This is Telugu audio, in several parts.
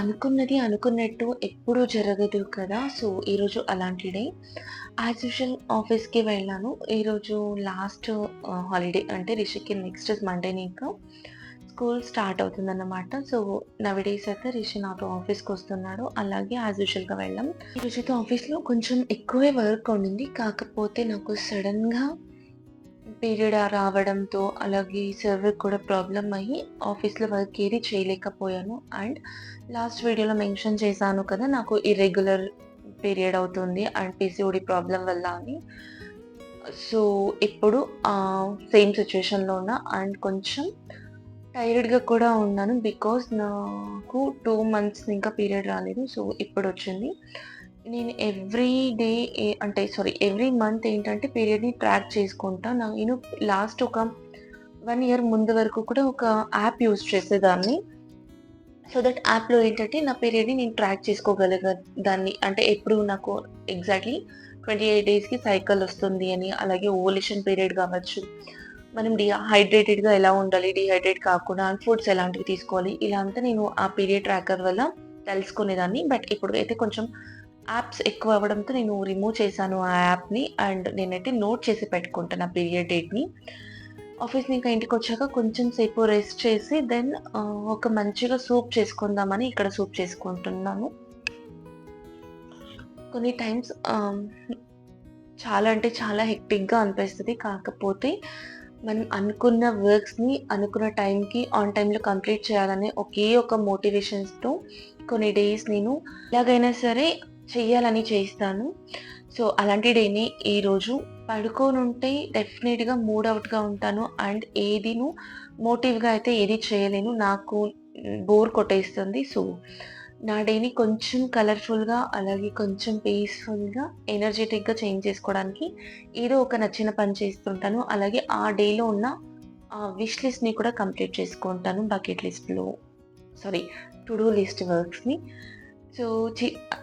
అనుకున్నది అనుకున్నట్టు ఎప్పుడూ జరగదు కదా! సో, ఈరోజు అలాంటి డే. యాజ్ యూజువల్ ఆఫీస్‌కి వెళ్ళాను. ఈరోజు లాస్ట్ హాలిడే అంటే రిషికి నెక్స్ట్ మండేనే ఇంకా స్కూల్ స్టార్ట్ అవుతుందన్నమాట. సో, నౌ-ఏ-డేస్ అయితే రిషి నాతో ఆఫీస్‌కొస్తున్నాడు. అలాగే యాజ్ యూజువల్‌గా వెళ్ళాం. ఈరోజైతే ఆఫీస్‌లో కొంచెం ఎక్కువే వర్క్ ఉండింది. కాకపోతే నాకు సడెన్‌గా పీరియడ్ రావడంతో, అలాగే సర్వర్‌కి కూడా ప్రాబ్లమ్ అయ్యి ఆఫీస్‌లో వర్క్ ఏది చేయలేకపోయాను. అండ్ లాస్ట్ వీడియోలో మెన్షన్ చేశాను కదా! నాకు ఇర్రెగ్యులర్ పీరియడ్ అవుతుంది అండ్ పీసీఓడి ప్రాబ్లమ్ వల్ల అని. సో, ఇప్పుడు సేమ్ సిట్యుయేషన్‌లో ఉన్నా అండ్ కొంచెం టైర్డ్‌గా కూడా ఉన్నాను. బికాజ్ నాకు 2 మంత్స్ ఇంకా పీరియడ్ రాలేదు. సో, ఇప్పుడొచ్చింది. నేను ఎవ్రీ డే అంటే సారీ ఎవ్రీ మంత్ ఏంటంటే పీరియడ్‌ని ట్రాక్ చేసుకుంటా. నేను లాస్ట్ ఒక 1 ఇయర్ ముందు వరకు కూడా ఒక యాప్ యూజ్ చేసేదాన్ని. సో దట్ యాప్‌లో ఏంటంటే నా పీరియడ్‌ని నేను ట్రాక్ దాన్ని. అంటే ఎప్పుడు నాకు ఎగ్జాక్ట్‌లీ 28 డేస్‌కి సైకిల్ వస్తుంది అని, అలాగే ఓవులేషన్ పీరియడ్ కావచ్చు. మనం డీహైడ్రేటెడ్‌గా ఎలా ఉండాలి, డీహైడ్రేట్ కాకుండా ఫుడ్స్ ఎలాంటివి తీసుకోవాలి, ఇలా అంతా నేను ఆ పీరియడ్ ట్రాకర్ వల్ల తెలుసుకునేదాన్ని. బట్ ఇప్పుడు అయితే కొంచెం యాప్స్ ఎక్కువ అవ్వడంతో నేను రిమూవ్ చేశాను ఆ యాప్‌ని. అండ్ నేనైతే నోట్ చేసి పెట్టుకుంటాను ఆ పీరియడ్ డేట్‌ని. ఆఫీస్ నుంచి ఇంకా ఇంటికొచ్చాక కొంచెం సేపు రెస్ట్ చేసి దెన్ ఒక మంచిగా సూప్ చేసుకుందామని ఇక్కడ సూప్ చేసుకుంటున్నాను. కొన్ని టైమ్స్ చాలా అంటే చాలా హెక్టిక్‌గా అనిపిస్తది. కాకపోతే మనం అనుకున్న వర్క్స్‌ని అనుకున్న టైంకి ఆన్ టైమ్‌లో కంప్లీట్ చేయాలనే ఒకే ఒక మోటివేషన్స్‌తో కొన్ని డేస్ నేను ఎలాగైనా సరే చెయ్యాలని చేస్తాను. సో, అలాంటి డేనే ఈరోజు. పడుకోనుంటే డెఫినిట్‌గా మూడ్ ఔట్‌గా ఉంటాను. అండ్ మోటివ్‌గా అయితే ఏది చేయలేను. నాకు బోర్ కొట్టేస్తుంది. సో, నా డేని కొంచెం కలర్‌ఫుల్‌గా, అలాగే కొంచెం పీస్‌ఫుల్‌గా, ఎనర్జిటిక్‌గా చేంజ్ చేసుకోవడానికి ఏదో ఒక నచ్చిన పని చేస్తుంటాను. అలాగే ఆ డేలో ఉన్న విష్ లిస్ట్‌ని కూడా కంప్లీట్ చేసుకుంటాను. బకెట్ లిస్ట్‌లో సారీ టు డూ లిస్ట్ వర్క్స్‌ని. So,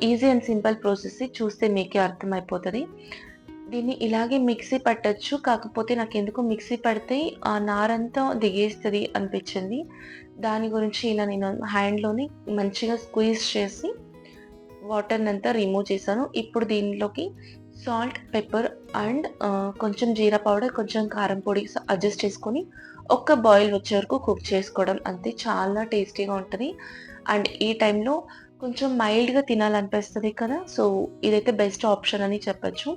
easy and simple process. చూస్తే మీకే అర్థమైపోతది. దీన్ని ఇలాగే మిక్సీ పట్టొచ్చు. కాకపోతే నాకెందుకో మిక్సీ పడితే ఆ నారంతా దిగేస్తది అనిపిచ్చింది. దాని గురించి ఇలా నేను హ్యాండ్‌లోని మంచిగా స్క్వీజ్ చేసి వాటర్‌నంతా రిమూవ్ చేశాను. ఇప్పుడు దీనిలోకి సాల్ట్, పెప్పర్ అండ్ కొంచెం జీరా పౌడర్, కొంచెం కారం పొడి అడ్జస్ట్ చేసుకొని ఒక్క బాయిల్ వచ్చే వరకు కుక్ చేసుకోవడం అంతే. చాలా టేస్టీగా ఉంటది. అండ్ ఈ టైంలో కొంచెం మైల్డ్‌గా తినాలనిపిస్తది కదా! సో, ఇదైతే బెస్ట్ ఆప్షన్ అని చెప్పొచ్చు.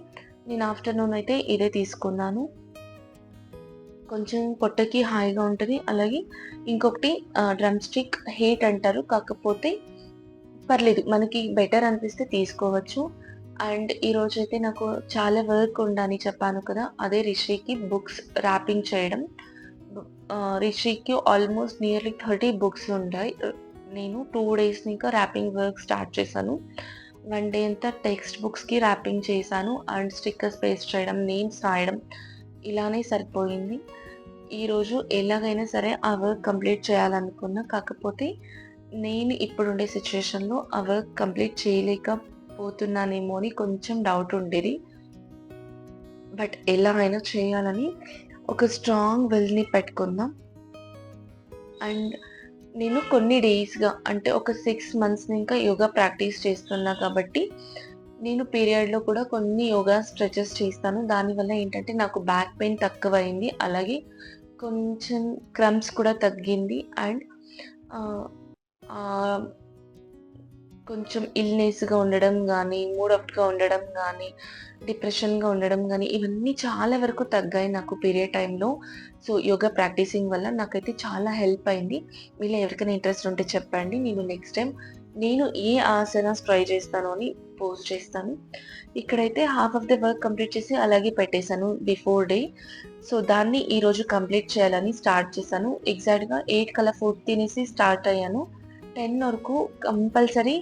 నేను ఆఫ్టర్‌నూన్ అయితే ఇదే తీసుకున్నాను. కొంచెం పొట్టకి హాయిగా ఉంటది. అలాగే ఇంకొకటి డ్రమ్ స్టిక్ హీట్ అంటారు. కాకపోతే పర్లేదు. మనకి బెటర్ అనిపిస్తే తీసుకోవచ్చు. అండ్ ఈరోజైతే నాకు చాలా వర్క్ ఉందని చెప్పాను కదా! అదే రిషికి బుక్స్ ర్యాపింగ్ చేయడం. రిషికి ఆల్మోస్ట్ నియర్లీ 30 బుక్స్ ఉంటాయి. నేను 2 డేస్ ఇంకా ర్యాపింగ్ వర్క్ స్టార్ట్ చేశాను. 1 డే అంతా టెక్స్ట్ బుక్స్‌కి ర్యాపింగ్ చేశాను. అండ్ స్టిక్కర్స్ పేస్ట్ చేయడం, నేమ్స్ రాయడం ఇలానే సరిపోయింది. ఈరోజు ఎలాగైనా సరే ఆ వర్క్ కంప్లీట్ చేయాలనుకున్నా. కాకపోతే నేను ఇప్పుడుండే సిట్యుయేషన్‌లో ఆ వర్క్ కంప్లీట్ చేయలేకపోతున్నానేమో అని కొంచెం డౌట్ ఉండేది. బట్ ఎలా అయినా చేయాలని ఒక స్ట్రాంగ్ విల్‌ని పెట్టుకున్నా. అండ్ నేను కొన్ని డేస్‌గా అంటే ఒక 6 మంత్స్ ఇంకా యోగా ప్రాక్టీస్ చేస్తున్నా కాబట్టి, నేను పీరియడ్‌లో కూడా కొన్ని యోగా స్ట్రెచెస్ చేస్తాను. దానివల్ల ఏంటంటే నాకు బ్యాక్ పెయిన్ తక్కువయింది. అలాగే కొంచెం క్రమ్స్ కూడా తగ్గింది. అండ్ ఆహ్, ఆహ్, కొంచెం ఇల్‌నెస్‌గా ఉండడం గానీ, మూడ్ ఆఫ్‌గా ఉండడం గానీ, డిప్రెషన్‌గా ఉండడం గానీ, ఇవన్నీ చాలా వరకు తగ్గాయి నాకు పీరియడ్ టైమ్‌లో. సో, యోగా ప్రాక్టీసింగ్ వల్ల నాకైతే చాలా హెల్ప్ అయింది. మీలో ఎవరికైనా ఇంట్రెస్ట్ ఉంటే చెప్పండి. నేను నెక్స్ట్ టైమ్ నేను ఏ ఆసనాస్ ట్రై చేస్తాను అని పోస్ట్ చేస్తాను. ఇక్కడైతే half of the work complete చేసి అలాగే పెట్టేసాను బిఫోర్ డే. సో, దాన్ని ఈరోజు కంప్లీట్ చేయాలని స్టార్ట్ చేశాను. ఎగ్జాక్ట్‌గా 8 కల్లా ఫుడ్ తినేసి స్టార్ట్ అయ్యాను. 10 వరకు కంపల్సరీ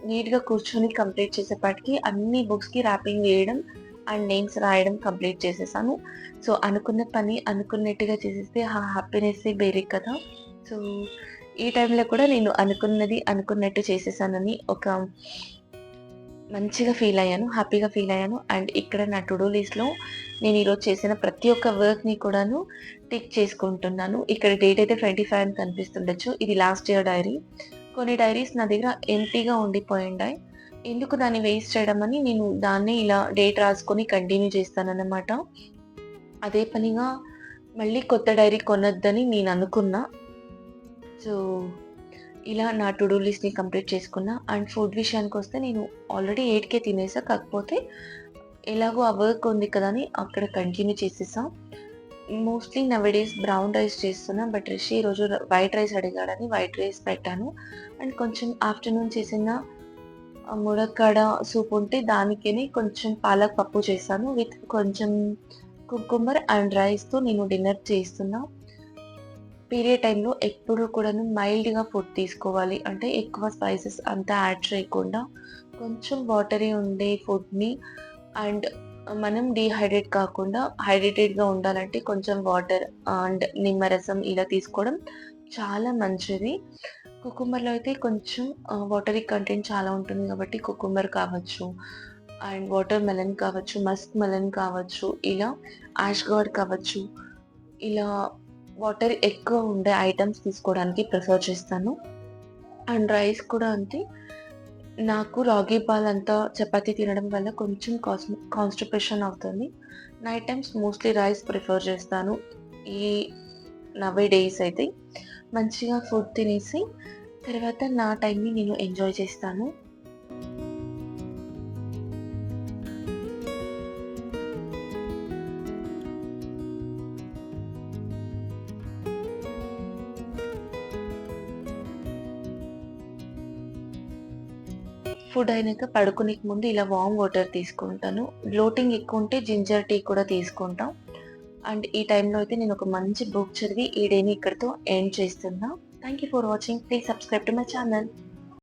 నీట్‌గా కూర్చొని కంప్లీట్ చేసేపాటికి అన్ని బుక్స్‌కి ర్యాపింగ్ వేయడం అండ్ నేమ్స్ రాయడం కంప్లీట్ చేసేసాను. సో, అనుకున్న పని అనుకున్నట్టుగా చేసేస్తే ఆ హ్యాపీనెస్సే వేరే కదా! సో, ఈ టైంలో కూడా నేను అనుకున్నది అనుకున్నట్టు చేసేసానని ఒక మంచిగా ఫీల్ అయ్యాను. హ్యాపీగా ఫీల్ అయ్యాను. అండ్ ఇక్కడ నా టు డూ లిస్ట్‌లో నేను ఈరోజు చేసిన ప్రతి ఒక్క వర్క్‌ని కూడాను టిక్ చేసుకుంటున్నాను. ఇక్కడ డేట్ అయితే 25 అని కనిపిస్తుండొచ్చు. ఇది లాస్ట్ ఇయర్ డైరీ. కొన్ని డైరీస్ నా దగ్గర ఎంప్టీగా ఉండిపోయుండాయి. ఎందుకు దాన్ని వేస్ట్ చేయడం అని నేను దాన్నే ఇలా డేట్ రాసుకొని కంటిన్యూ చేస్తానన్నమాట. అదే పనిగా మళ్ళీ కొత్త డైరీ కొనొద్దని నేననుకున్నా. సో, ఇలా నా టు డూ లిస్ట్‌ని కంప్లీట్ చేసుకున్నా. అండ్ ఫుడ్ విషయానికొస్తే నేను ఆల్రెడీ 8కే తినేసా. కాకపోతే ఎలాగో ఆ వర్క్ ఉంది కదా అని అక్కడ కంటిన్యూ చేసేసా. మోస్ట్‌లీ నౌఎడేస్ బ్రౌన్ రైస్ చేస్తున్నా. బట్ రిషి ఈరోజు వైట్ రైస్ అడిగాడని వైట్ రైస్ పెట్టాను. అండ్ కొంచెం ఆఫ్టర్‌నూన్ చేసిన ములక్కాడ సూప్ ఉంటే దానికిని కొంచెం పాలక్ పప్పు చేశాను. విత్ కొంచెం కుకుంబర్ అండ్ రైస్‌తో నేను డిన్నర్ చేస్తున్నా. పీరియడ్ టైంలో ఎప్పుడు కూడాను మైల్డ్‌గా ఫుడ్ తీసుకోవాలి. అంటే ఎక్కువ స్పైసెస్ అంతా యాడ్ చేయకుండా కొంచెం వాటరీ ఉండే ఫుడ్‌ని అండ్ మనం డీహైడ్రేట్ కాకుండా హైడ్రేటెడ్‌గా ఉండాలంటే కొంచెం వాటర్ అండ్ నిమ్మరసం ఇలా తీసుకోవడం చాలా మంచిది. కుకుంబర్‌లో అయితే కొంచెం వాటరీ కంటెంట్ చాలా ఉంటుంది కాబట్టి కుకుంబర్ కావచ్చు అండ్ వాటర్ మెలన్ కావచ్చు, మస్క్ మెలన్ కావచ్చు, ఇలా యాష్ గార్డ్ కావచ్చు. ఇలా వాటర్ ఎక్కువ ఉండే ఐటెమ్స్ తీసుకోవడానికి ప్రిఫర్ చేస్తాను. అండ్ రైస్ కూడా అంతే. నాకు రాగి పాల్ అంతా చపాతీ తినడం వల్ల కొంచెం కాన్‌స్టిపేషన్ అవుతుంది. Night times mostly rice prefer చేస్తాను. ఈ నౌ డేస్ అయితే మంచిగా ఫుడ్ తినేసి తర్వాత నా టైంని నేను ఎంజాయ్ చేస్తాను. ఫుడ్ అయినాక పడుకునేకి ముందు ఇలా వార్మ్ వాటర్ తీసుకుంటాను. బ్లోటింగ్ ఎక్కువ ఉంటే జింజర్ టీ కూడా తీసుకుంటా. అండ్ ఈ టైంలో అయితే నేను ఒక మంచి బుక్ చదివి ఈ డేని ఇక్కడితో ఎండ్ చేస్తున్నా. Thank you for watching. Please subscribe to my channel.